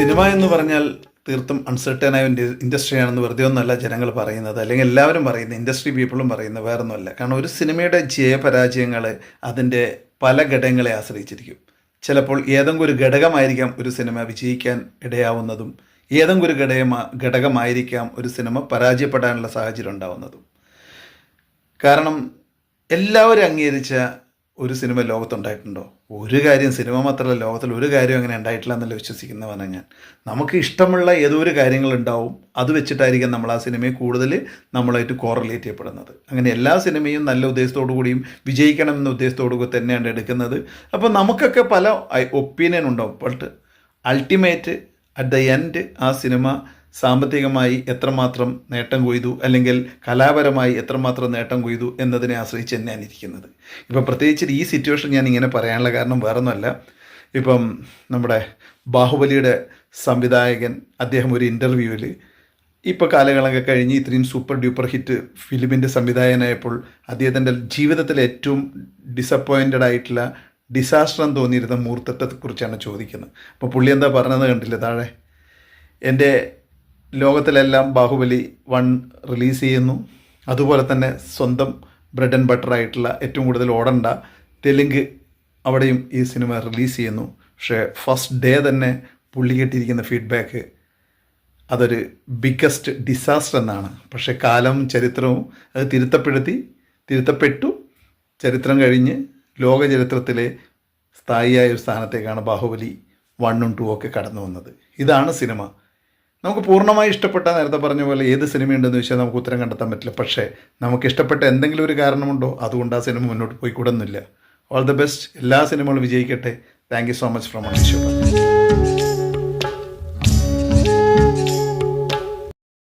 Cinema എന്ന് പറഞ്ഞാൽ തീർത്തും അൺസർട്ടനായ ഇൻഡസ്ട്രിയാണെന്ന് വെറുതെ ഒന്നുമല്ല ജനങ്ങൾ പറയുന്നത്, അല്ലെങ്കിൽ എല്ലാവരും പറയുന്നത്, ഇൻഡസ്ട്രി പീപ്പിളും പറയുന്നത് വേറൊന്നുമല്ല. കാരണം ഒരു സിനിമയുടെ ജയപരാജയങ്ങൾ അതിൻ്റെ പല ഘടകങ്ങളെ ആശ്രയിച്ചിരിക്കും. ചിലപ്പോൾ ഏതെങ്കിലും ഒരു ഘടകമായിരിക്കാം ഒരു സിനിമ വിജയിക്കാൻ ഇടയാവുന്നതും, ഏതെങ്കിലും ഒരു ഘടകമായിരിക്കാം ഒരു സിനിമ പരാജയപ്പെടാനുള്ള സാഹചര്യം ഉണ്ടാവുന്നതും. കാരണം എല്ലാവരും അംഗീകരിച്ച ഒരു സിനിമ ലോകത്തുണ്ടായിട്ടുണ്ടോ? ഒരു കാര്യം, സിനിമ മാത്രമല്ല, ലോകത്തിൽ ഒരു കാര്യം അങ്ങനെ ഉണ്ടായിട്ടില്ല എന്നല്ല വിശ്വസിക്കുന്നവനാണ് ഞാൻ. നമുക്ക് ഇഷ്ടമുള്ള ഏതോ ഒരു കാര്യങ്ങളുണ്ടാവും, അത് വെച്ചിട്ടായിരിക്കും നമ്മൾ ആ സിനിമയെ കൂടുതൽ നമ്മളായിട്ട് കോറിലേറ്റ് ചെയ്യപ്പെടുന്നത്. അങ്ങനെ എല്ലാ സിനിമയും നല്ല ഉദ്ദേശത്തോടു കൂടിയും വിജയിക്കണം എന്ന ഉദ്ദേശത്തോടു കൂടി തന്നെയാണ് എടുക്കുന്നത്. അപ്പോൾ നമുക്കൊക്കെ പല ഒപ്പീനിയൻ ഉണ്ടാവും. But ultimate at the end ആ സിനിമ സാമ്പത്തികമായി എത്രമാത്രം നേട്ടം കൊയ്തു, അല്ലെങ്കിൽ കലാപരമായി എത്രമാത്രം നേട്ടം കൊയ്തു എന്നതിനെ ആശ്രയിച്ച് തന്നെയാണ് ഇരിക്കുന്നത്. ഇപ്പം പ്രത്യേകിച്ച് ഈ സിറ്റുവേഷൻ ഞാൻ ഇങ്ങനെ പറയാനുള്ള കാരണം വേറൊന്നുമല്ല. ഇപ്പം നമ്മുടെ ബാഹുബലിയുടെ സംവിധായകൻ അദ്ദേഹം ഒരു ഇൻ്റർവ്യൂവിൽ ഇപ്പോൾ കാലങ്ങളൊക്കെ കഴിഞ്ഞ് ഇത്രയും സൂപ്പർ ഡ്യൂപ്പർ ഹിറ്റ് ഫിലിമിൻ്റെ സംവിധായകനായപ്പോൾ അദ്ദേഹത്തിൻ്റെ ജീവിതത്തിലെ ഏറ്റവും ഡിസപ്പോയിൻറ്റഡ് ആയിട്ടുള്ള ഡിസാസ്റ്റർ എന്ന് തോന്നിയിരുന്ന മുഹൂർത്തത്തെക്കുറിച്ചാണ് ചോദിക്കുന്നത്. അപ്പോൾ പുള്ളി എന്താ പറഞ്ഞത് കണ്ടില്ലേ താഴെ? എൻ്റെ ലോകത്തിലെല്ലാം ബാഹുബലി 1 റിലീസ് ചെയ്യുന്നു, അതുപോലെ തന്നെ സ്വന്തം ബ്രെഡ് ആൻഡ് ബട്ടർ ആയിട്ടുള്ള ഏറ്റവും കൂടുതൽ ഓടേണ്ട തെലുങ്ക് അവിടെയും ഈ സിനിമ റിലീസ് ചെയ്യുന്നു. പക്ഷേ ഫസ്റ്റ് ഡേ തന്നെ പുള്ളി കിട്ടിയിരിക്കുന്ന ഫീഡ്ബാക്ക് അതൊരു ബിഗ്ഗസ്റ്റ് ഡിസാസ്റ്റർ എന്നാണ്. പക്ഷേ കാലം ചരിത്രവും അത് തിരുത്തപ്പെട്ടു. ചരിത്രം കഴിഞ്ഞ് ലോക ചരിത്രത്തിലെ സ്ഥായിയായ ഒരു സ്ഥാനത്തേക്കാണ് ബാഹുബലി 1 ഉം 2 ഒക്കെ കടന്നു വന്നത്. ഇതാണ് സിനിമ. നമുക്ക് പൂർണ്ണമായി ഇഷ്ടപ്പെട്ട, നേരത്തെ പറഞ്ഞ പോലെ ഏത് സിനിമയുണ്ടെന്ന് ചോദിച്ചാൽ നമുക്ക് ഉത്തരം കണ്ടെത്താൻ പറ്റില്ല. പക്ഷേ നമുക്ക് ഇഷ്ടപ്പെട്ട എന്തെങ്കിലും ഒരു കാരണമുണ്ടോ, അതുകൊണ്ട് ആ സിനിമ മുന്നോട്ട് പോയിക്കൂടുന്നില്ല. All the best. എല്ലാ സിനിമകളും വിജയിക്കട്ടെ. Thank you so much from മണീഷ്.